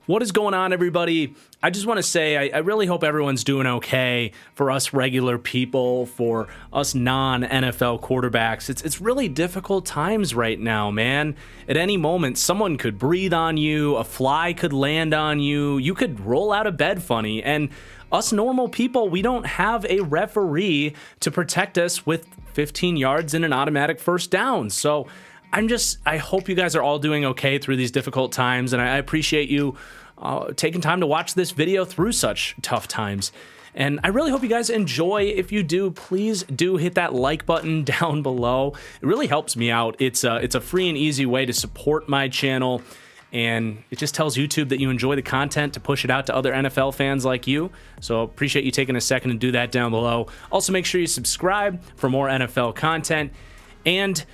What is going on, everybody? I just want to say I really hope everyone's doing okay. For us regular people, for us non-NFL quarterbacks, it's really difficult times right now, man. At any moment, someone could breathe on you, a fly could land on you, you could roll out of bed funny, and us normal people, we don't have a referee to protect us with 15 yards and an automatic first down. So I hope you guys are all doing okay through these difficult times, and I appreciate you taking time to watch this video through such tough times. And I really hope you guys enjoy. If you do, please do hit that like button down below. It really helps me out. It's a free and easy way to support my channel, and it just tells YouTube that you enjoy the content to push it out to other NFL fans like you. So appreciate you taking a second to do that down below. Also, make sure you subscribe for more NFL content, and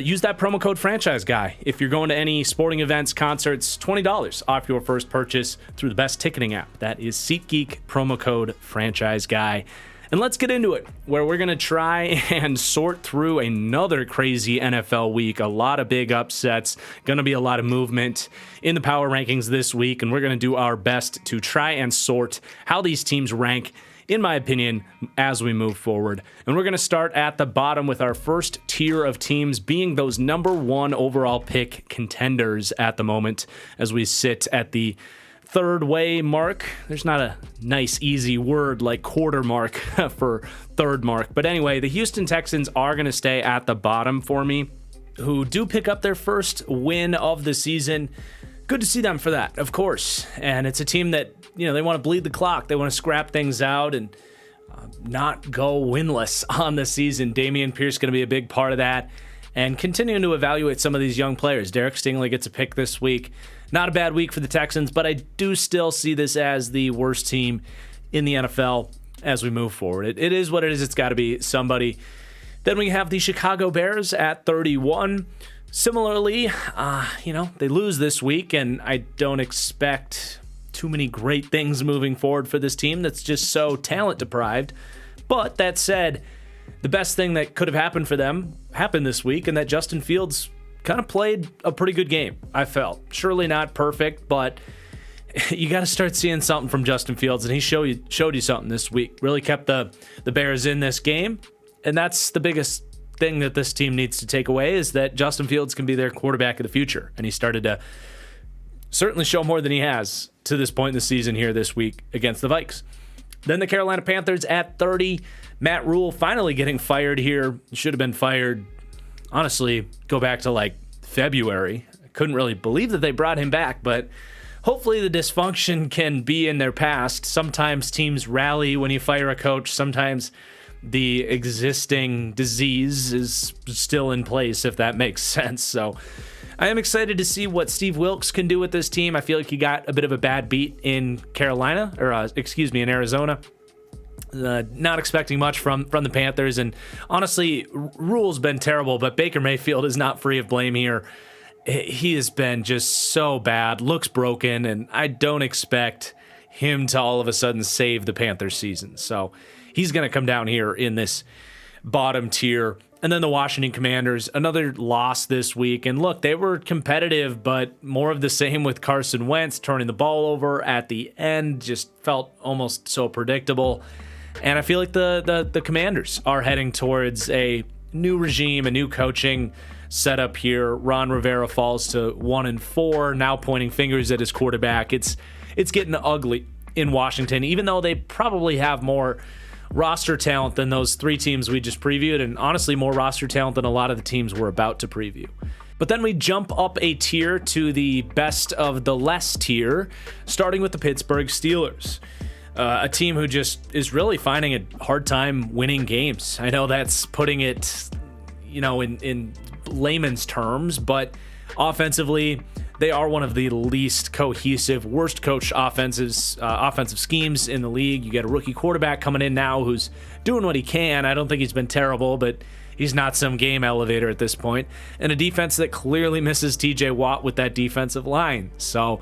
use that promo code Franchise Guy. If you're going to any sporting events, concerts, $20 off your first purchase through the best ticketing app. That is SeatGeek, promo code Franchise Guy. And let's get into it, where we're going to try and sort through another crazy NFL week. A lot of big upsets, going to be a lot of movement in the power rankings this week, and we're going to do our best to try and sort how these teams rank, in my opinion, as we move forward. And we're going to start at the bottom with our first tier of teams being those number one overall pick contenders at the moment, as we sit at the third way mark. There's not a nice, easy word like quarter mark for third mark. But anyway, the Houston Texans are going to stay at the bottom for me, who do pick up their first win of the season. Good to see them for that, of course. And it's a team that, they want to bleed the clock. They want to scrap things out and not go winless on the season. Dameon Pierce going to be a big part of that. And continuing to evaluate some of these young players. Derek Stingley gets a pick this week. Not a bad week for the Texans, but I do still see this as the worst team in the NFL as we move forward. It is what it is. It's got to be somebody. Then we have the Chicago Bears at 31. Similarly, they lose this week, and I don't expect too many great things moving forward for this team that's just so talent deprived. But that said, the best thing that could have happened for them happened this week, and that Justin Fields kind of played a pretty good game, I felt. Surely not perfect, but you got to start seeing something from Justin Fields, and he showed you something this week. Really kept the Bears in this game, and that's the biggest thing that this team needs to take away, is that Justin Fields can be their quarterback of the future, and he started to certainly show more than he has to this point in the season here this week against the Vikes. Then the Carolina Panthers at 30. Matt Rule finally getting fired here. Should have been fired, honestly, go back to like February. I couldn't really believe that they brought him back, but hopefully the dysfunction can be in their past. Sometimes teams rally when you fire a coach. Sometimes the existing disease is still in place, if that makes sense. So I am excited to see what Steve Wilkes can do with this team. I feel like he got a bit of a bad beat in in Arizona. Not expecting much from the Panthers, and honestly, Rule's been terrible, but Baker Mayfield is not free of blame here. He has been just so bad, looks broken, and I don't expect him to all of a sudden save the Panthers season. So he's going to come down here in this bottom tier. And then the Washington Commanders, another loss this week. And look, they were competitive, but more of the same with Carson Wentz turning the ball over at the end. Just felt almost so predictable. And I feel like the Commanders are heading towards a new regime, a new coaching setup here. Ron Rivera falls to 1-4, now pointing fingers at his quarterback. It's getting ugly in Washington, even though they probably have more roster talent than those three teams we just previewed, and honestly more roster talent than a lot of the teams we're about to preview. But then we jump up a tier to the best of the less tier, starting with the Pittsburgh Steelers. A team who just is really finding a hard time winning games. I know that's putting it, in layman's terms, but offensively, they are one of the least cohesive, worst coached offensive schemes in the league. You get a rookie quarterback coming in now who's doing what he can. I don't think he's been terrible, but he's not some game elevator at this point. And a defense that clearly misses TJ Watt with that defensive line. So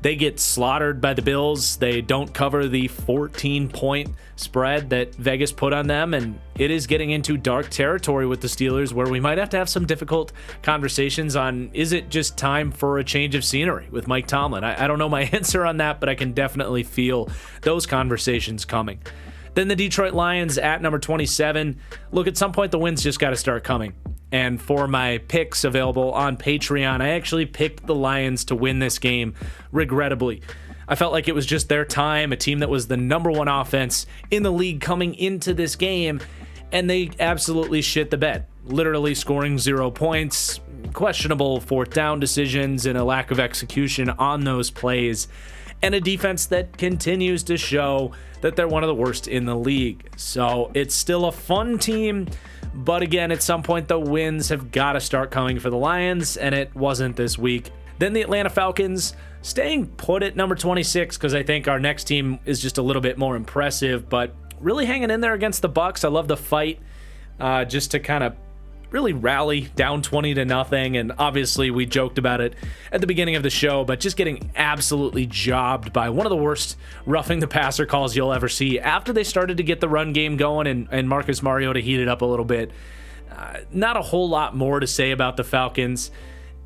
They get slaughtered by the Bills. They don't cover the 14-point spread that Vegas put on them, and it is getting into dark territory with the Steelers where we might have to have some difficult conversations on, is it just time for a change of scenery with Mike Tomlin? I don't know my answer on that, but I can definitely feel those conversations coming. Then the Detroit Lions at number 27. Look, at some point the wins just got to start coming. And for my picks available on Patreon, I actually picked the Lions to win this game, regrettably. I felt like it was just their time, a team that was the number one offense in the league coming into this game, and they absolutely shit the bed, literally scoring 0 points, questionable fourth down decisions, and a lack of execution on those plays, and a defense that continues to show that they're one of the worst in the league. So it's still a fun team, but again, at some point, the wins have got to start coming for the Lions, and it wasn't this week. Then the Atlanta Falcons, staying put at number 26, because I think our next team is just a little bit more impressive, but really hanging in there against the Bucs. I love the fight, just to kind of really rally down 20-0, and obviously we joked about it at the beginning of the show, but just getting absolutely jobbed by one of the worst roughing the passer calls you'll ever see after they started to get the run game going and Marcus Mariota heated up a little bit. Not a whole lot more to say about the Falcons,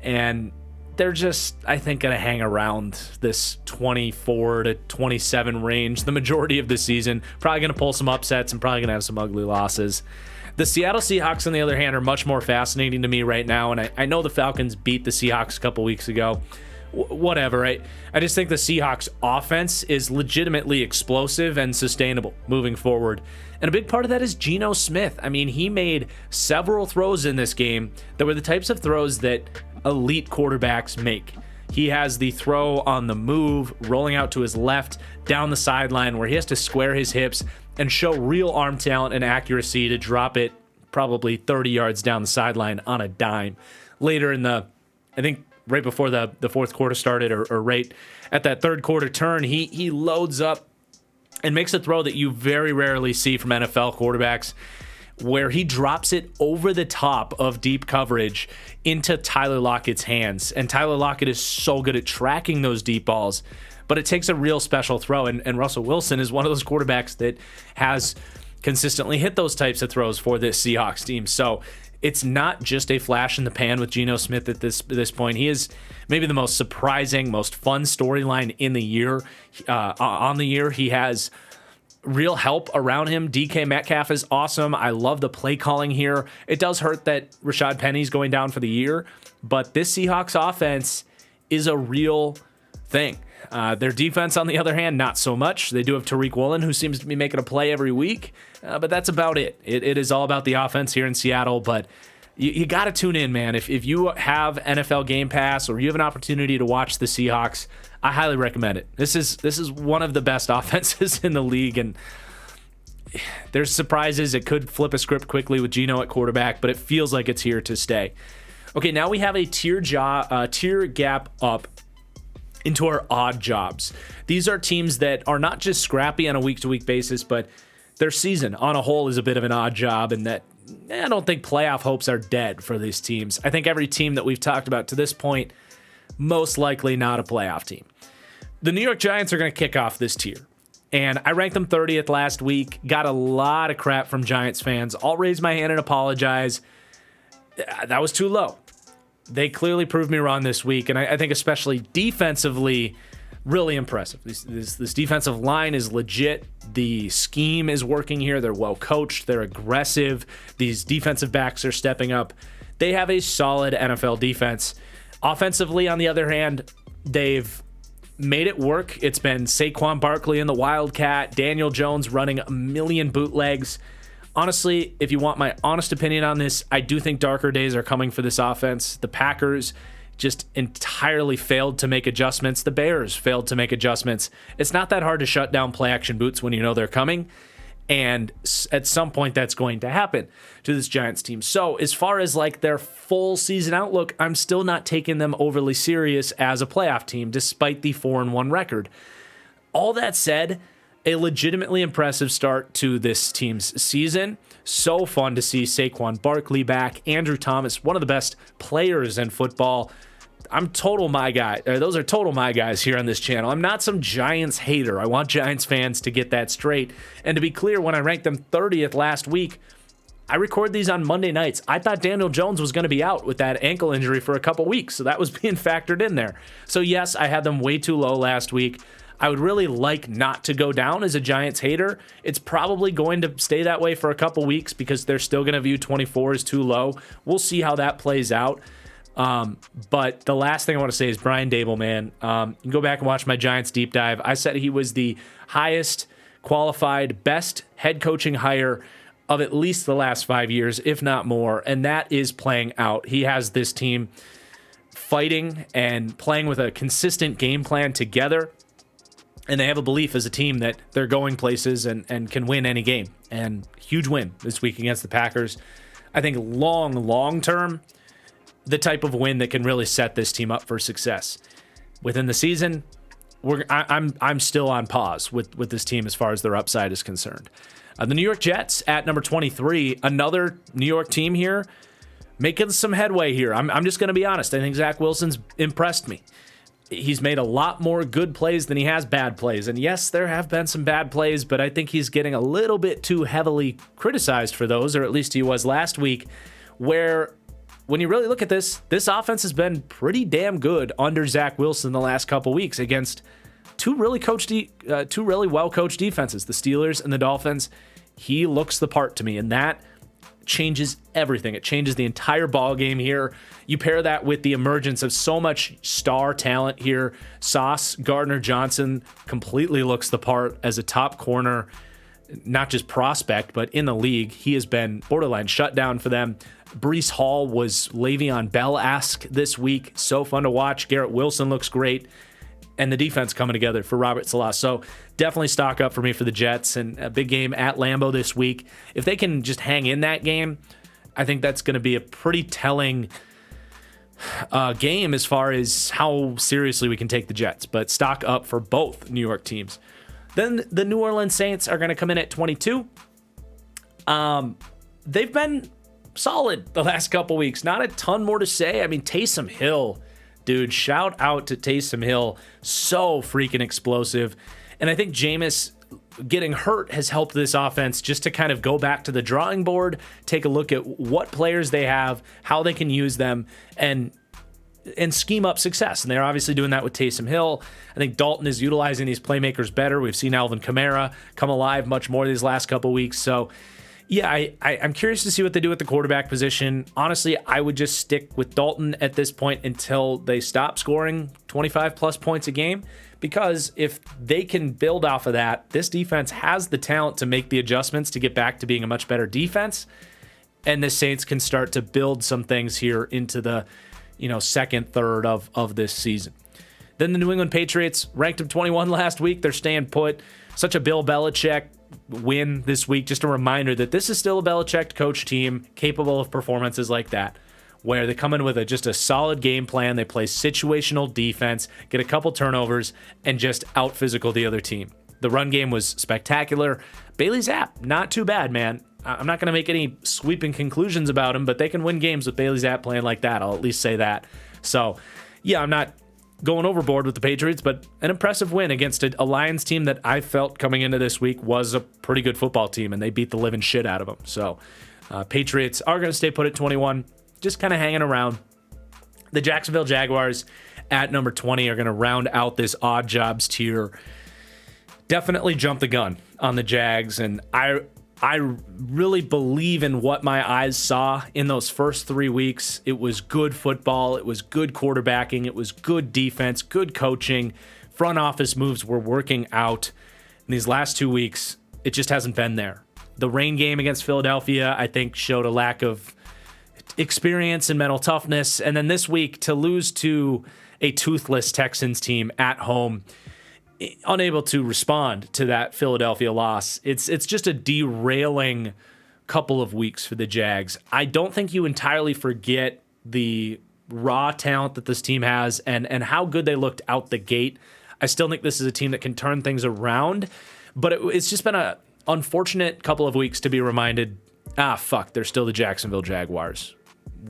and they're just, I think, going to hang around this 24 to 27 range the majority of the season. Probably going to pull some upsets and probably going to have some ugly losses. The Seattle Seahawks, on the other hand, are much more fascinating to me right now, and I know the Falcons beat the Seahawks a couple weeks ago. Whatever, right? I just think the Seahawks offense is legitimately explosive and sustainable moving forward. And a big part of that is Geno Smith. I mean, he made several throws in this game that were the types of throws that elite quarterbacks make. He has the throw on the move, rolling out to his left down the sideline where he has to square his hips and show real arm talent and accuracy to drop it probably 30 yards down the sideline on a dime. Later in I think right before the fourth quarter started, or right at that third quarter turn, he loads up and makes a throw that you very rarely see from NFL quarterbacks, where he drops it over the top of deep coverage into Tyler Lockett's hands. And Tyler Lockett is so good at tracking those deep balls, but it takes a real special throw. And Russell Wilson is one of those quarterbacks that has consistently hit those types of throws for this Seahawks team. So it's not just a flash in the pan with Geno Smith at this point. He is maybe the most surprising, most fun storyline in the year. On the year, he has real help around him. DK Metcalf is awesome. I love the play calling here. It does hurt that Rashad Penny's going down for the year, but this Seahawks offense is a real thing. Their defense, on the other hand, not so much. They do have Tariq Woolen, who seems to be making a play every week, but that's about it. It is all about the offense here in Seattle, but you got to tune in, man. If you have NFL Game Pass or you have an opportunity to watch the Seahawks, I highly recommend it. This is one of the best offenses in the league, and there's surprises. It could flip a script quickly with Geno at quarterback, but it feels like it's here to stay. Okay, now we have a tier gap up into our odd jobs. These are teams that are not just scrappy on a week-to-week basis, but their season on a whole is a bit of an odd job, and that I don't think playoff hopes are dead for these teams. I think every team that we've talked about to this point, most likely not a playoff team. The New York Giants are going to kick off this tier, and I ranked them 30th last week. Got a lot of crap from Giants fans. I'll raise my hand and apologize. That was too low. They clearly proved me wrong this week, and I think especially defensively, really impressive. This defensive line is legit. The scheme is working here. They're well coached. They're aggressive. These defensive backs are stepping up. They have a solid NFL defense. Offensively, on the other hand, they've made it work. It's been Saquon Barkley and the Wildcat, Daniel Jones running a million bootlegs. Honestly, if you want my honest opinion on this, I do think darker days are coming for this offense. The Packers just entirely failed to make adjustments. The Bears failed to make adjustments. It's not that hard to shut down play action boots when you know they're coming. And at some point that's going to happen to this Giants team. So as far as like their full season outlook, I'm still not taking them overly serious as a playoff team, despite the 4-1 record. All that said, a legitimately impressive start to this team's season. So fun to see Saquon Barkley back. Andrew Thomas, one of the best players in football. I'm total my guy. Those are total my guys here on this channel. I'm not some Giants hater. I want Giants fans to get that straight. And to be clear, when I ranked them 30th last week, I record these on Monday nights. I thought Daniel Jones was going to be out with that ankle injury for a couple weeks, so that was being factored in there. So yes, I had them way too low last week. I would really like not to go down as a Giants hater. It's probably going to stay that way for a couple weeks because they're still going to view 24 as too low. We'll see how that plays out. But the last thing I want to say is Brian Dable, man. You can go back and watch my Giants deep dive. I said he was the highest qualified, best head coaching hire of at least the last 5 years, if not more, and that is playing out. He has this team fighting and playing with a consistent game plan together, and they have a belief as a team that they're going places and can win any game. And huge win this week against the Packers. I think long term, the type of win that can really set this team up for success. Within the season, I'm still on pause with this team as far as their upside is concerned. The New York Jets at number 23, another New York team here, making some headway here. I'm just going to be honest. I think Zach Wilson's impressed me. He's made a lot more good plays than he has bad plays. And yes, there have been some bad plays, but I think he's getting a little bit too heavily criticized for those, or at least he was last week, where when you really look at this offense has been pretty damn good under Zach Wilson the last couple weeks against two really well-coached defenses, the Steelers and the Dolphins. He looks the part to me, and that changes everything. It changes the entire ball game here. You pair that with the emergence of so much star talent here. Sauce Gardner-Johnson completely looks the part as a top corner, not just prospect, but in the league. He has been borderline shut down for them. Breece Hall was Le'Veon Bell-esque this week. So fun to watch. Garrett Wilson looks great. And the defense coming together for Robert Salah. So definitely stock up for me for the Jets, and a big game at Lambeau this week. If they can just hang in that game, I think that's going to be a pretty telling game as far as how seriously we can take the Jets. But stock up for both New York teams. Then the New Orleans Saints are going to come in at 22. They've been solid the last couple weeks. Not a ton more to say. I mean, Taysom Hill, dude, shout out to Taysom Hill. So freaking explosive. And I think Jameis getting hurt has helped this offense just to kind of go back to the drawing board, take a look at what players they have, how they can use them, and scheme up success. And they're obviously doing that with Taysom Hill. I think Dalton is utilizing these playmakers better. We've seen Alvin Kamara come alive much more these last couple weeks. So yeah, I'm curious to see what they do at the quarterback position. Honestly, I would just stick with Dalton at this point until they stop scoring 25 plus points a game, because if they can build off of that, this defense has the talent to make the adjustments to get back to being a much better defense, and the Saints can start to build some things here into the second third of this season. Then the New England Patriots ranked them 21 last week. They're staying put. Such a Bill Belichick win this week. Just a reminder that this is still a Belichick coach team capable of performances like that, where they come in with just a solid game plan. They play situational defense, get a couple turnovers, and just out physical the other team. The run game was spectacular. Bailey Zapp, not too bad, man. I'm not going to make any sweeping conclusions about him, but they can win games with Bailey Zapp playing like that. I'll at least say that. So, yeah, I'm not going overboard with the Patriots, but an impressive win against a Lions team that I felt coming into this week was a pretty good football team, and they beat the living shit out of them. So, Patriots are going to stay put at 21, just kind of hanging around. The Jacksonville Jaguars at number 20 are going to round out this odd jobs tier. Definitely jump the gun on the Jags, and I really believe in what my eyes saw in those first 3 weeks. It was good football. It was good quarterbacking. It was good defense, good coaching. Front office moves were working out. In these last 2 weeks, it just hasn't been there. The rain game against Philadelphia, I think, showed a lack of experience and mental toughness. And then this week, to lose to a toothless Texans team at home, unable to respond to that Philadelphia loss. It's just a derailing couple of weeks for the Jags. I don't think you entirely forget the raw talent that this team has and how good they looked out the gate. I still think this is a team that can turn things around, but it's just been an unfortunate couple of weeks to be reminded, they're still the Jacksonville Jaguars.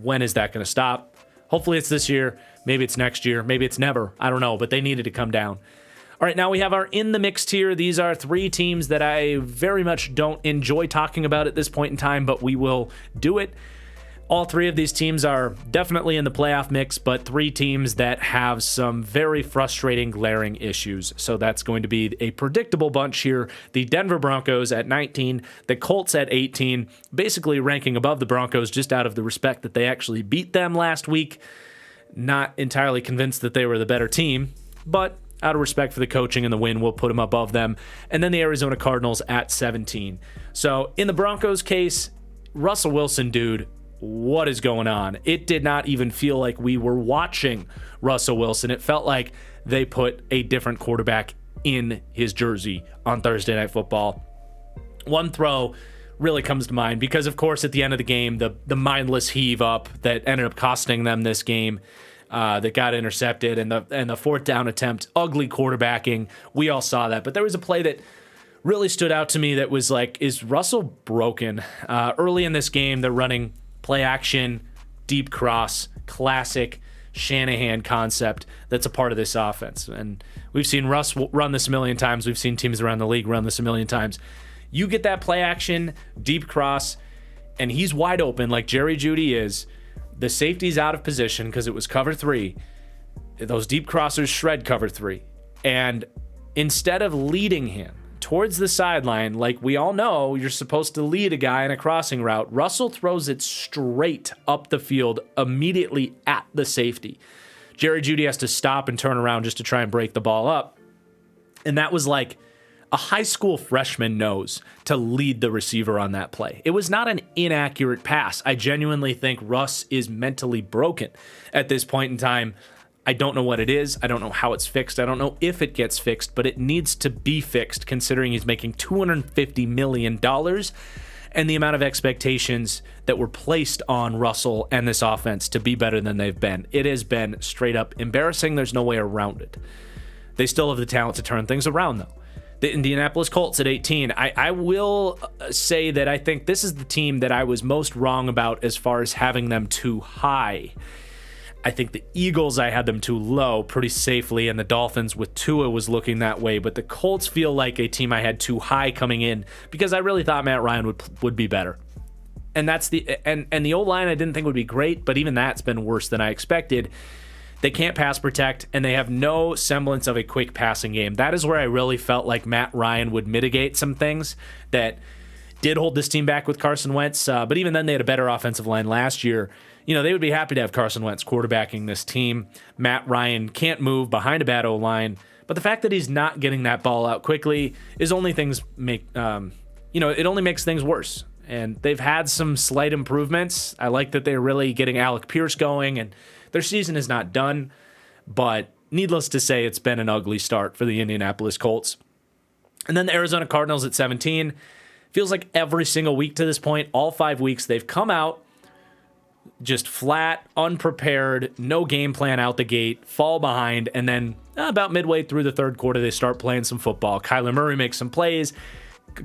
When is that going to stop? Hopefully it's this year. Maybe it's next year. Maybe it's never. I don't know, but they needed to come down. All right, now we have our in the mix tier. These are 3 teams that I very much don't enjoy talking about at this point in time, but we will do it. All 3 of these teams are definitely in the playoff mix, but 3 teams that have some very frustrating, glaring issues. So that's going to be a predictable bunch here. The Denver Broncos at 19, the Colts at 18, basically ranking above the Broncos just out of the respect that they actually beat them last week. Not entirely convinced that they were the better team, but out of respect for the coaching and the win, we'll put them above them. And then the Arizona Cardinals at 17. So in the Broncos case, Russell Wilson, dude, what is going on? It did not even feel like we were watching Russell Wilson. It felt like they put a different quarterback in his jersey on Thursday Night Football. One throw really comes to mind because, of course, at the end of the game, the mindless heave up that ended up costing them this game, that got intercepted, and the fourth down attempt, ugly quarterbacking. We all saw that. But there was a play that really stood out to me that was like, is Russell broken? Early in this game, they're running play action, deep cross, classic Shanahan concept that's a part of this offense. And we've seen Russ run this a million times. We've seen teams around the league run this a million times. You get that play action, deep cross, and he's wide open like Jerry Jeudy is. The safety's out of position because it was cover 3. Those deep crossers shred cover 3. And instead of leading him towards the sideline, like we all know you're supposed to lead a guy in a crossing route, Russell throws it straight up the field immediately at the safety. Jerry Jeudy has to stop and turn around just to try and break the ball up. And that was like a high school freshman knows to lead the receiver on that play. It was not an inaccurate pass. I genuinely think Russ is mentally broken at this point in time. I don't know what it is. I don't know how it's fixed. I don't know if it gets fixed, but it needs to be fixed considering he's making $250 million and the amount of expectations that were placed on Russell and this offense to be better than they've been. It has been straight up embarrassing. There's no way around it. They still have the talent to turn things around, though. The Indianapolis Colts at 18. I will say that I think this is the team that I was most wrong about as far as having them too high. I think the Eagles, I had them too low pretty safely, and the Dolphins with Tua was looking that way. But the Colts feel like a team I had too high coming in because I really thought Matt Ryan would be better. And that's the O-line I didn't think would be great, but even that's been worse than I expected. They can't pass protect, and they have no semblance of a quick passing game. That is where I really felt like Matt Ryan would mitigate some things that did hold this team back with Carson Wentz. But even then, they had a better offensive line last year. You know, they would be happy to have Carson Wentz quarterbacking this team. Matt Ryan can't move behind a bad O-line. But the fact that he's not getting that ball out quickly is only things it only makes things worse. And they've had some slight improvements. I like that they're really getting Alec Pierce going, and their season is not done, but needless to say, it's been an ugly start for the Indianapolis Colts. And then the Arizona Cardinals at 17. Feels like every single week to this point, all 5 weeks, they've come out just flat, unprepared, no game plan out the gate, fall behind, and then about midway through the third quarter, they start playing some football. Kyler Murray makes some plays.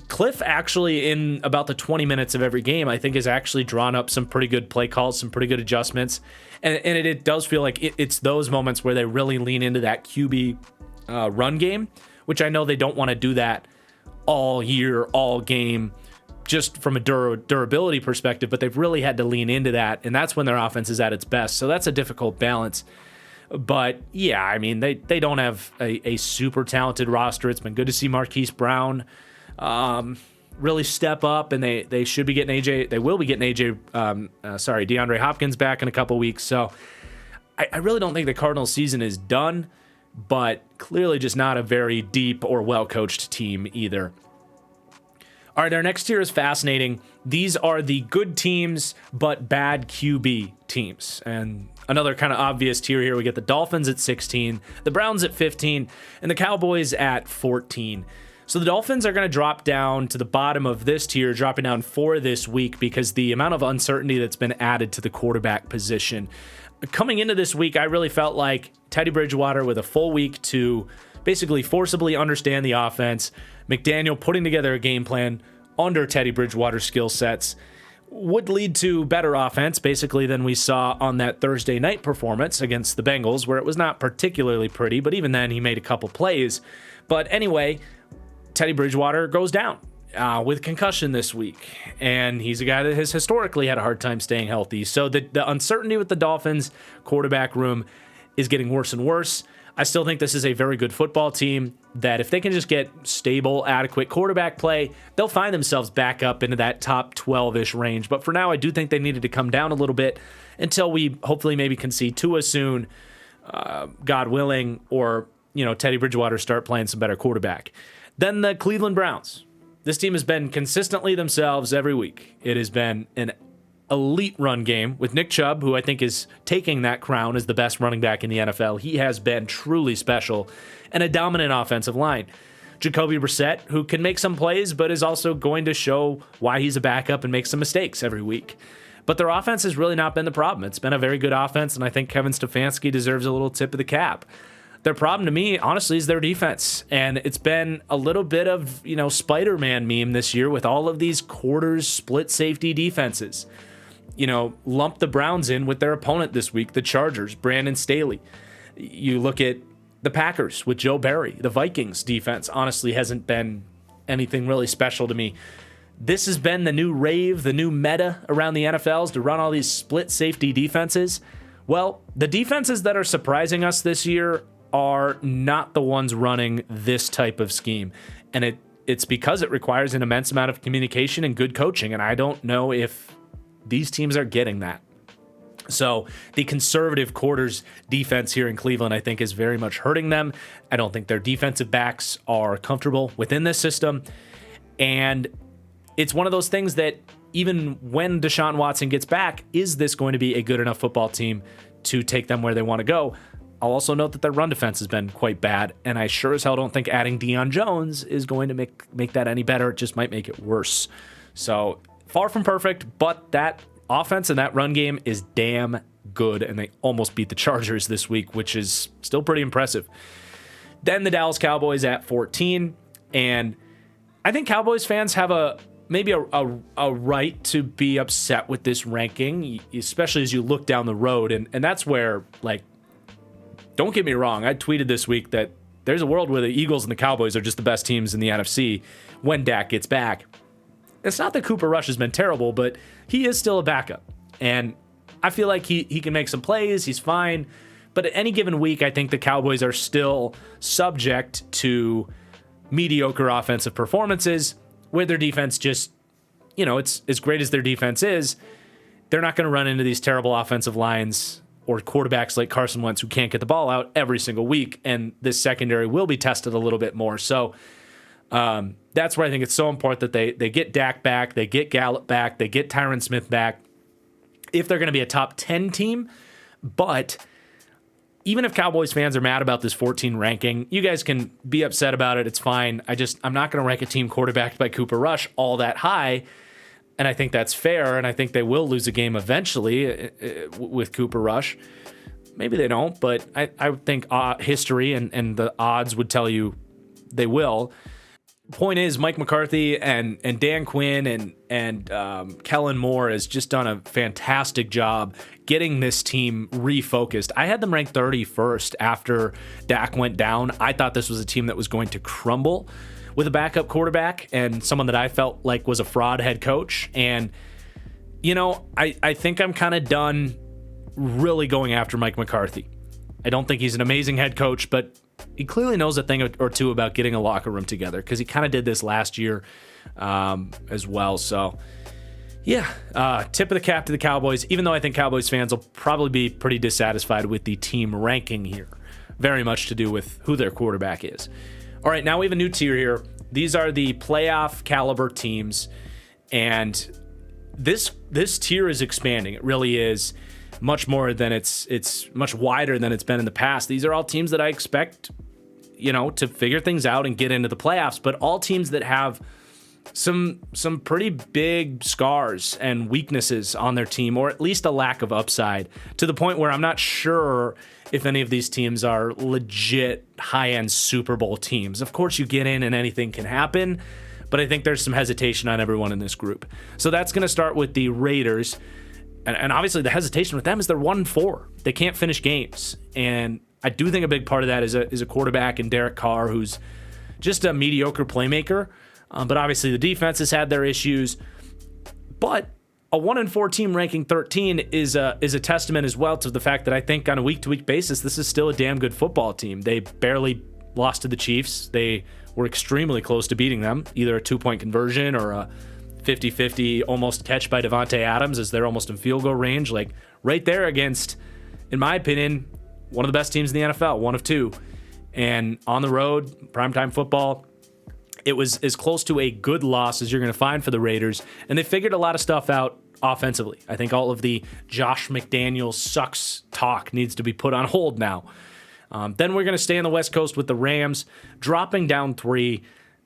Cliff actually, in about the 20 minutes of every game, I think has actually drawn up some pretty good play calls, some pretty good adjustments. And it does feel like it's those moments where they really lean into that QB run game, which I know they don't want to do that all year, all game, just from a durability perspective, but they've really had to lean into that, and that's when their offense is at its best. So that's a difficult balance. But yeah, I mean, they don't have a super talented roster. It's been good to see Marquise Brown really step up, and they should be getting DeAndre Hopkins back in a couple weeks. So I really don't think the Cardinals season is done, but clearly just not a very deep or well-coached team either. All right, our next tier is fascinating. These are the good teams, but bad QB teams. And another kind of obvious tier here, we get the Dolphins at 16, the Browns at 15, and the Cowboys at 14. So the Dolphins are going to drop down to the bottom of this tier, dropping down 4 this week because the amount of uncertainty that's been added to the quarterback position. Coming into this week, I really felt like Teddy Bridgewater with a full week to basically forcibly understand the offense, McDaniel putting together a game plan under Teddy Bridgewater's skill sets, would lead to better offense, basically, than we saw on that Thursday night performance against the Bengals, where it was not particularly pretty, but even then he made a couple plays. But anyway, Teddy Bridgewater goes down with concussion this week, and he's a guy that has historically had a hard time staying healthy. So the uncertainty with the Dolphins quarterback room is getting worse and worse. I still think this is a very good football team that if they can just get stable, adequate quarterback play, they'll find themselves back up into that top 12-ish range. But for now, I do think they needed to come down a little bit until we hopefully maybe can see Tua soon, God willing, or Teddy Bridgewater start playing some better quarterback. Then the Cleveland Browns. This team has been consistently themselves every week. It has been an elite run game with Nick Chubb, who I think is taking that crown as the best running back in the NFL. He has been truly special, and a dominant offensive line. Jacoby Brissett, who can make some plays, but is also going to show why he's a backup and make some mistakes every week. But their offense has really not been the problem. It's been a very good offense, and I think Kevin Stefanski deserves a little tip of the cap. Their problem to me, honestly, is their defense. And it's been a little bit of, Spider-Man meme this year with all of these quarters split safety defenses. Lump the Browns in with their opponent this week, the Chargers, Brandon Staley. You look at the Packers with Joe Barry. The Vikings defense honestly hasn't been anything really special to me. This has been the new rave, the new meta around the NFLs to run all these split safety defenses. Well, the defenses that are surprising us this year are not the ones running this type of scheme. And it's because it requires an immense amount of communication and good coaching. And I don't know if these teams are getting that. So the conservative quarters defense here in Cleveland, I think, is very much hurting them. I don't think their defensive backs are comfortable within this system. And it's one of those things that even when Deshaun Watson gets back, is this going to be a good enough football team to take them where they want to go? I'll also note that their run defense has been quite bad, and I sure as hell don't think adding Deion Jones is going to make that any better. It just might make it worse. So far from perfect, but that offense and that run game is damn good, and they almost beat the Chargers this week, which is still pretty impressive. Then the Dallas Cowboys at 14, and I think Cowboys fans have maybe a right to be upset with this ranking, especially as you look down the road, and that's where, don't get me wrong, I tweeted this week that there's a world where the Eagles and the Cowboys are just the best teams in the NFC when Dak gets back. It's not that Cooper Rush has been terrible, but he is still a backup. And I feel like he can make some plays, he's fine. But at any given week, I think the Cowboys are still subject to mediocre offensive performances where their defense just, it's as great as their defense is, they're not going to run into these terrible offensive lines or quarterbacks like Carson Wentz who can't get the ball out every single week, and this secondary will be tested a little bit more. So that's where I think it's so important that they get Dak back, they get Gallup back, they get Tyron Smith back, if they're going to be a top 10 team. But even if Cowboys fans are mad about this 14 ranking, you guys can be upset about it. It's fine. I'm not going to rank a team quarterbacked by Cooper Rush all that high. And I think that's fair, and I think they will lose a game eventually with Cooper Rush. Maybe they don't, but I think history and the odds would tell you they will. Point is, Mike McCarthy and Dan Quinn and Kellen Moore has just done a fantastic job getting this team refocused. I had them ranked 31st after Dak went down. I thought this was a team that was going to crumble with a backup quarterback and someone that I felt like was a fraud head coach. And, I think I'm kind of done really going after Mike McCarthy. I don't think he's an amazing head coach, but he clearly knows a thing or two about getting a locker room together, because he kind of did this last year as well. So, yeah, tip of the cap to the Cowboys, even though I think Cowboys fans will probably be pretty dissatisfied with the team ranking here. Very much to do with who their quarterback is. All right, now we have a new tier here. These are the playoff caliber teams, and this tier is expanding. It really is much more than it's much wider than it's been in the past. These are all teams that I expect, to figure things out and get into the playoffs, but all teams that have some pretty big scars and weaknesses on their team, or at least a lack of upside, to the point where I'm not sure if any of these teams are legit high-end Super Bowl teams. Of course, you get in and anything can happen, but I think there's some hesitation on everyone in this group. So that's going to start with the Raiders. And obviously the hesitation with them is they're 1-4. They can't finish games. And I do think a big part of that is a quarterback in Derek Carr, who's just a mediocre playmaker. But obviously the defense has had their issues. But a 1-4 team ranking 13 is a testament as well to the fact that I think on a week-to-week basis, this is still a damn good football team. They barely lost to the Chiefs. They were extremely close to beating them, either a 2-point conversion or a 50-50 almost catch by Devontae Adams as they're almost in field goal range. Like right there against, in my opinion, one of the best teams in the NFL, one of two. And on the road, primetime football, it was as close to a good loss as you're going to find for the Raiders. And they figured a lot of stuff out offensively. I think all of the Josh McDaniels sucks talk needs to be put on hold now. Then we're going to stay on the West Coast with the Rams, dropping down 3.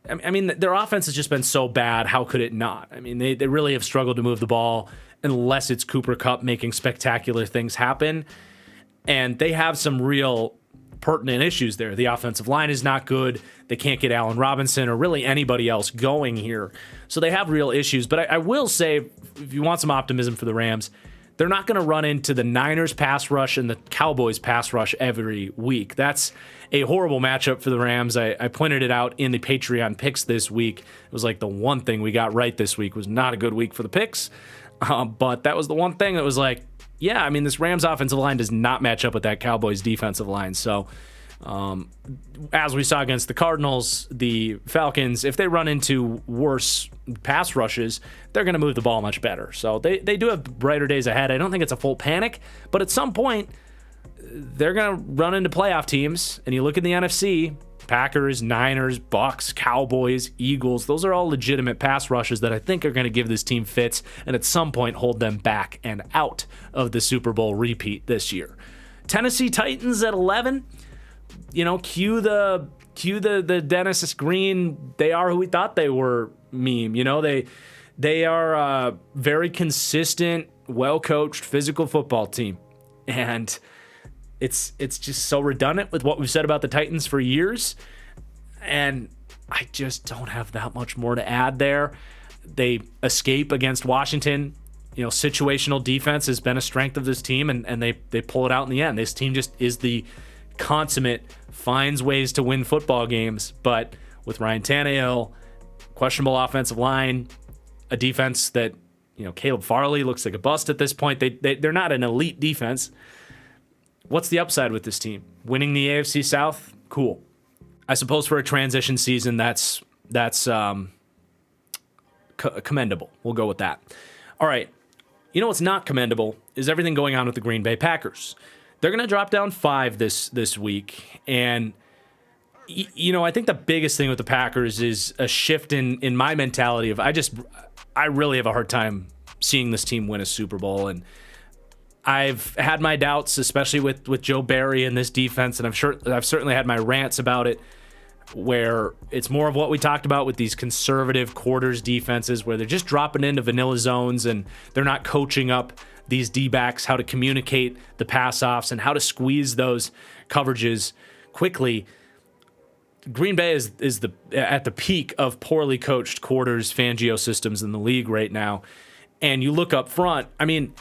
I mean, their offense has just been so bad. How could it not? I mean, they really have struggled to move the ball unless it's Cooper Kupp making spectacular things happen. And they have some real pertinent issues there. The offensive line is not good. They can't get Allen Robinson or really anybody else going here. So they have real issues. But I will say, if you want some optimism for the Rams, they're not going to run into the Niners pass rush and the Cowboys pass rush every week. That's a horrible matchup for the Rams. I pointed it out in the Patreon picks this week. It was like the one thing we got right this week was not a good week for the picks. But that was the one thing that was like, yeah, I mean, this Rams offensive line does not match up with that Cowboys defensive line. So as we saw against the Cardinals, the Falcons, if they run into worse pass rushes, they're going to move the ball much better. So they do have brighter days ahead. I don't think it's a full panic, but at some point, they're going to run into playoff teams. And you look at the NFC, Packers, Niners, Bucks, Cowboys, Eagles. Those are all legitimate pass rushes that I think are going to give this team fits and at some point hold them back and out of the Super Bowl repeat this year. Tennessee Titans at 11. You know, cue the Dennis Green, they are who we thought they were meme. You know, they are a very consistent, well-coached, physical football team. And it's just so redundant with what we've said about the Titans for years. And I just don't have that much more to add there. They escape against Washington. You know, situational defense has been a strength of this team, and they pull it out in the end. This team just is the consummate, finds ways to win football games, but with Ryan Tannehill, questionable offensive line, a defense that, you know, Caleb Farley looks like a bust at this point. They're not an elite defense. What's the upside with this team? Winning the AFC South? Cool. I suppose for a transition season, that's commendable. We'll go with that. All right. You know what's not commendable is everything going on with the Green Bay Packers. They're going to drop down 5 this week. And, you know, I think the biggest thing with the Packers is a shift in my mentality of I really have a hard time seeing this team win a Super Bowl. And I've had my doubts, especially with Joe Barry and this defense. And I've certainly had my rants about it, where it's more of what we talked about with these conservative quarters defenses, where they're just dropping into vanilla zones and they're not coaching up these D-backs how to communicate the pass-offs and how to squeeze those coverages quickly. Green Bay is at the peak of poorly coached quarters Fangio systems in the league right now. And you look up front, I mean,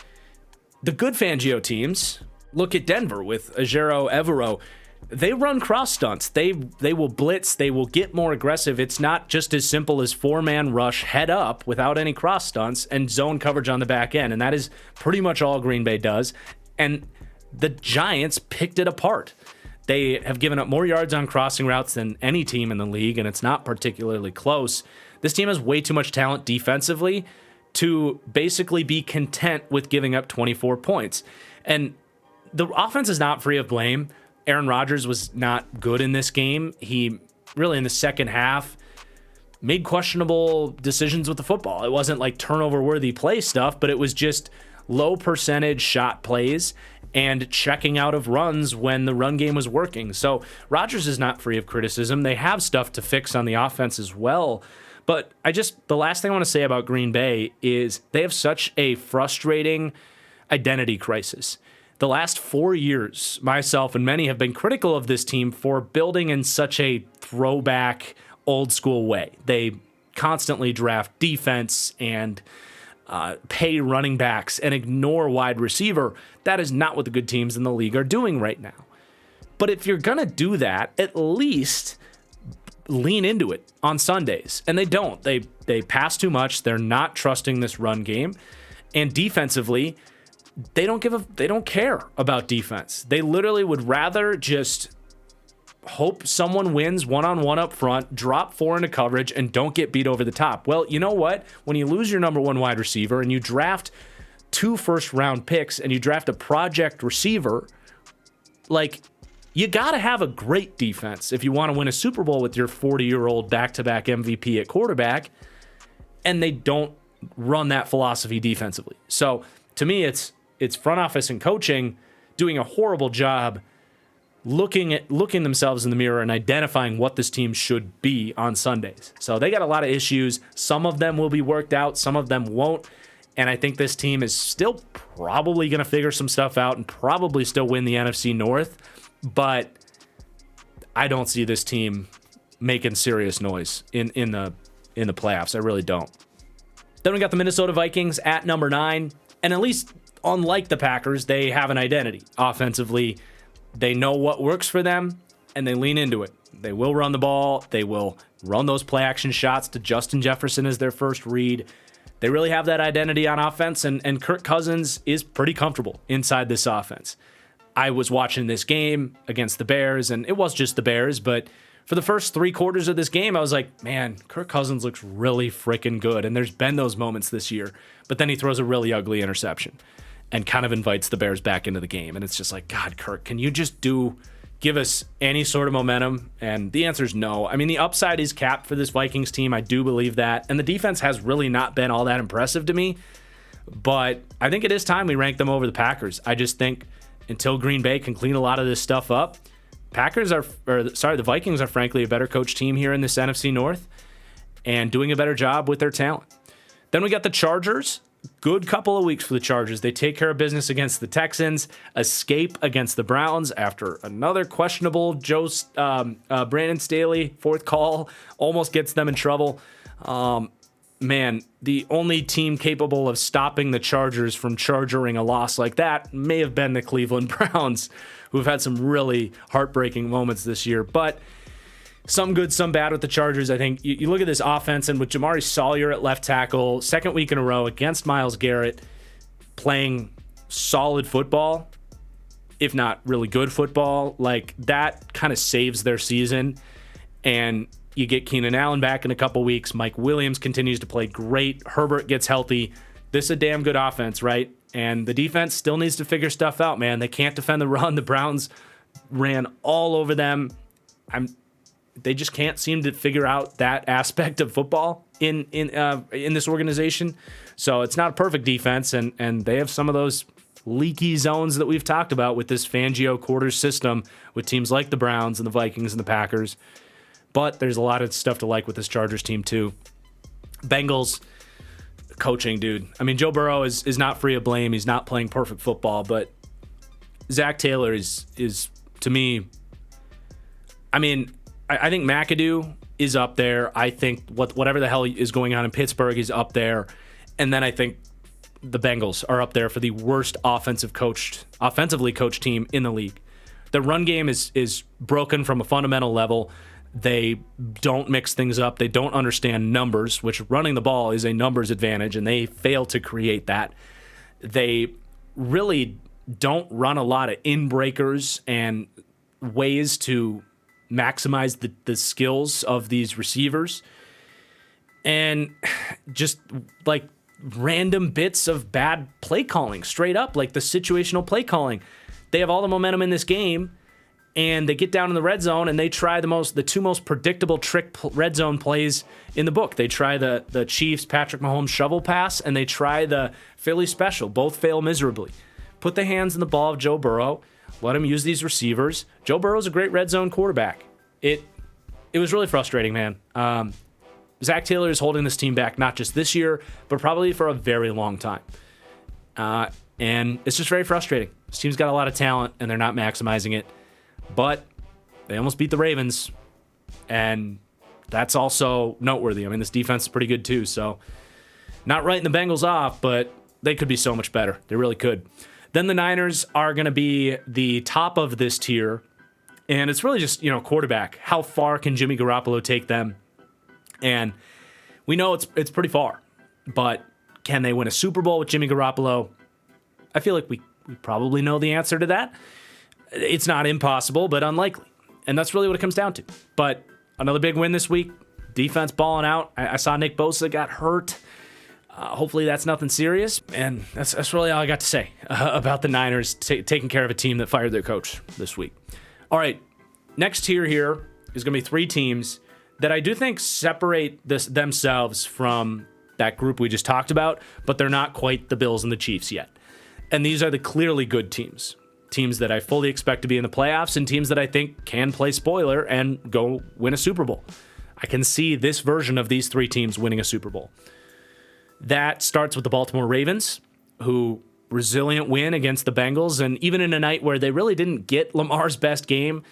the good Fangio teams, look at Denver with Ajero Evero. They run cross stunts. They will blitz. They will get more aggressive. It's not just as simple as 4-man rush, head up without any cross stunts, and zone coverage on the back end. And that is pretty much all Green Bay does. And the Giants picked it apart. They have given up more yards on crossing routes than any team in the league, and it's not particularly close. This team has way too much talent defensively to basically be content with giving up 24 points. And the offense is not free of blame. Aaron Rodgers was not good in this game. He really, in the second half, made questionable decisions with the football. It wasn't like turnover-worthy play stuff, but it was just low percentage shot plays and checking out of runs when the run game was working. So Rodgers is not free of criticism. They have stuff to fix on the offense as well. But the last thing I want to say about Green Bay is they have such a frustrating identity crisis. The last 4 years, myself and many have been critical of this team for building in such a throwback, old school way. They constantly draft defense and pay running backs and ignore wide receiver. That is not what the good teams in the league are doing right now. But if you're going to do that, at least lean into it on Sundays. And they don't. They pass too much. They're not trusting this run game. And defensively, they don't care about defense. They literally would rather just hope someone wins one-on-one up front, drop 4 into coverage, and don't get beat over the top. Well, you know what? When you lose your number 1 wide receiver and you draft 2 first-round picks and you draft a project receiver, like, you got to have a great defense if you want to win a Super Bowl with your 40-year-old back-to-back MVP at quarterback, and they don't run that philosophy defensively. So, to me, it's front office and coaching doing a horrible job looking themselves in the mirror and identifying what this team should be on Sundays. So they got a lot of issues. Some of them will be worked out, some of them won't. And I think this team is still probably going to figure some stuff out and probably still win the NFC North. But I don't see this team making serious noise in the playoffs. I really don't. Then we got the Minnesota Vikings at number 9. And at least, unlike the Packers, they have an identity offensively. They know what works for them, and they lean into it. They will run the ball. They will run those play-action shots to Justin Jefferson as their first read. They really have that identity on offense, and Kirk Cousins is pretty comfortable inside this offense. I was watching this game against the Bears, and it was just the Bears, but for the first 3 quarters of this game, I was like, man, Kirk Cousins looks really freaking good, and there's been those moments this year, but then he throws a really ugly interception and kind of invites the Bears back into the game. And it's just like, God, Kirk, can you just give us any sort of momentum? And the answer is no. I mean, the upside is capped for this Vikings team. I do believe that. And the defense has really not been all that impressive to me. But I think it is time we rank them over the Packers. I just think until Green Bay can clean a lot of this stuff up, the Vikings are frankly a better coach team here in this NFC North and doing a better job with their talent. Then we got the Chargers. Good couple of weeks for the Chargers. They take care of business against the Texans, escape against the Browns after another questionable Brandon Staley, 4th call, almost gets them in trouble. Man, the only team capable of stopping the Chargers from chargering a loss like that may have been the Cleveland Browns, who've had some really heartbreaking moments this year. But some good, some bad with the Chargers. I think you look at this offense, and with Jamari Sawyer at left tackle, 2nd week in a row against Myles Garrett, playing solid football, if not really good football, like that kind of saves their season. And you get Keenan Allen back in a couple weeks. Mike Williams continues to play great. Herbert gets healthy. This is a damn good offense, right? And the defense still needs to figure stuff out, man. They can't defend the run. The Browns ran all over them. They just can't seem to figure out that aspect of football in this organization. So it's not a perfect defense, and they have some of those leaky zones that we've talked about with this Fangio quarters system with teams like the Browns and the Vikings and the Packers. But there's a lot of stuff to like with this Chargers team too. Bengals coaching, dude. I mean, Joe Burrow is not free of blame. He's not playing perfect football, but Zach Taylor is to me, I mean, I think McAdoo is up there. I think whatever the hell is going on in Pittsburgh is up there. And then I think the Bengals are up there for the worst offensively coached team in the league. The run game is broken from a fundamental level. They don't mix things up. They don't understand numbers, which running the ball is a numbers advantage, and they fail to create that. They really don't run a lot of in-breakers and ways to maximize the skills of these receivers, and just like random bits of bad play calling, straight up, like the situational play calling. They have all the momentum in this game, and they get down in the red zone and they try the 2 most predictable trick red zone plays in the book. They try the Chiefs Patrick Mahomes shovel pass, and they try the Philly special. Both fail miserably. Put the hands in the ball of Joe Burrow. Let him use these receivers. Joe Burrow's a great red zone quarterback. It was really frustrating, man. Zach Taylor is holding this team back, not just this year, but probably for a very long time. And it's just very frustrating. This team's got a lot of talent, and they're not maximizing it. But they almost beat the Ravens, and that's also noteworthy. I mean, this defense is pretty good too, so not writing the Bengals off, but they could be so much better. They really could. Then the Niners are going to be the top of this tier, and it's really just, quarterback. How far can Jimmy Garoppolo take them? And we know it's pretty far, but can they win a Super Bowl with Jimmy Garoppolo? I feel like we probably know the answer to that. It's not impossible, but unlikely. And that's really what it comes down to. But another big win this week. Defense balling out. I saw Nick Bosa got hurt. Hopefully that's nothing serious. And that's really all I got to say about the Niners taking care of a team that fired their coach this week. All right, next tier here is going to be 3 teams that I do think separate themselves from that group we just talked about, but they're not quite the Bills and the Chiefs yet. And these are the clearly good teams. Teams that I fully expect to be in the playoffs and teams that I think can play spoiler and go win a Super Bowl. I can see this version of these 3 teams winning a Super Bowl. That starts with the Baltimore Ravens, who resilient win against the Bengals, and even in a night where they really didn't get Lamar's best game,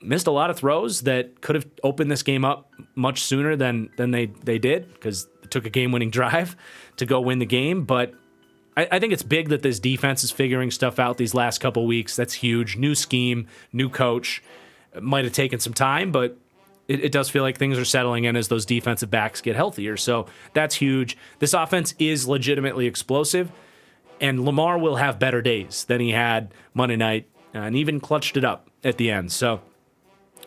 missed a lot of throws that could have opened this game up much sooner than they did, because it took a game-winning drive to go win the game. But I think it's big that this defense is figuring stuff out these last couple weeks. That's huge. New scheme, new coach. It might have taken some time, but it does feel like things are settling in as those defensive backs get healthier. So that's huge. This offense is legitimately explosive, and Lamar will have better days than he had Monday night, and even clutched it up at the end. So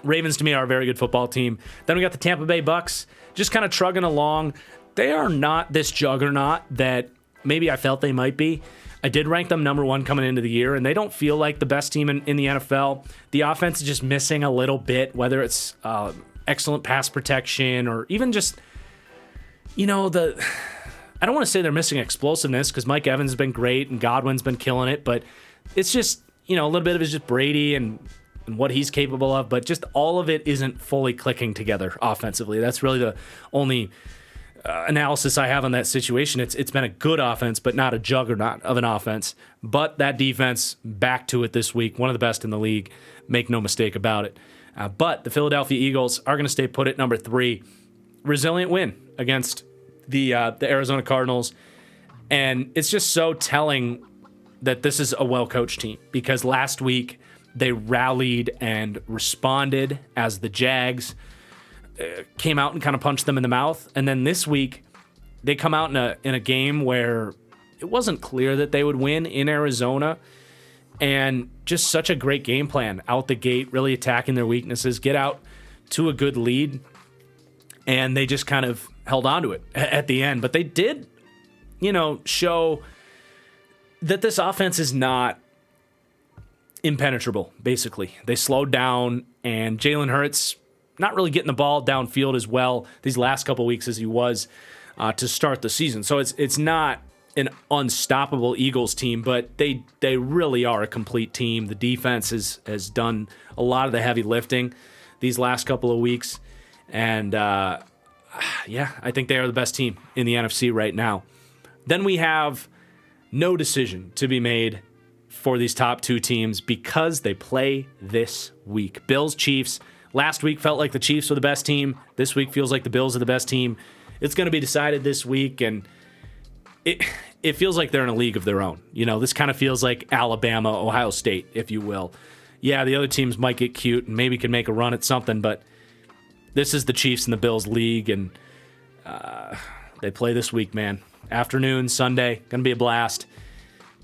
Ravens, to me, are a very good football team. Then we got the Tampa Bay Bucks, just kind of trugging along. They are not this juggernaut that maybe I felt they might be. I did rank them number 1 coming into the year, and they don't feel like the best team in the NFL. The offense is just missing a little bit, whether it's excellent pass protection or even just, I don't want to say they're missing explosiveness, because Mike Evans has been great and Godwin's been killing it, but it's just, a little bit of it's just Brady and what he's capable of, but just all of it isn't fully clicking together offensively. That's really the only analysis I have on that situation. It's been a good offense, but not a juggernaut of an offense. But that defense, back to it this week, one of the best in the league. Make no mistake about it. But the Philadelphia Eagles are going to stay put at number 3. Resilient win against the Arizona Cardinals. And it's just so telling that this is a well-coached team, because last week they rallied and responded as the Jags came out and kind of punched them in the mouth. And then this week they come out in a game where it wasn't clear that they would win in Arizona, and just such a great game plan out the gate, really attacking their weaknesses, get out to a good lead, and they just kind of held on to it at the end. But they did, show that this offense is not impenetrable, basically. They slowed down, and Jalen Hurts not really getting the ball downfield as well these last couple weeks as he was to start the season. So it's not an unstoppable Eagles team, but they really are a complete team. The defense has done a lot of the heavy lifting these last couple of weeks. And I think they are the best team in the NFC right now. Then we have no decision to be made for these top 2 teams because they play this week. Bills, Chiefs. Last week felt like the Chiefs were the best team. This week feels like the Bills are the best team. It's going to be decided this week, and it feels like they're in a league of their own. This kind of feels like Alabama, Ohio State, if you will. Yeah, the other teams might get cute and maybe can make a run at something, but this is the Chiefs and the Bills league, and they play this week, man. Afternoon, Sunday, going to be a blast.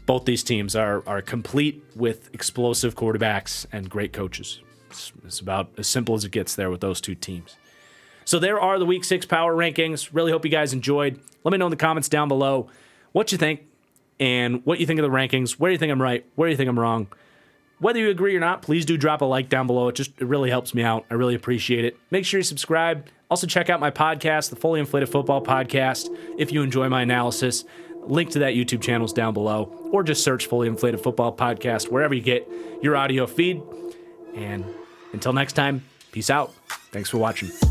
Both these teams are complete with explosive quarterbacks and great coaches. It's about as simple as it gets there with those 2 teams. So there are the Week 6 power rankings. Really hope you guys enjoyed. Let me know in the comments down below what you think and what you think of the rankings, where you think I'm right, where you think I'm wrong. Whether you agree or not, please do drop a like down below. It really helps me out. I really appreciate it. Make sure you subscribe. Also check out my podcast, the Fully Inflated Football Podcast, if you enjoy my analysis. Link to that YouTube channel is down below, or just search Fully Inflated Football Podcast wherever you get your audio feed. And until next time, peace out. Thanks for watching.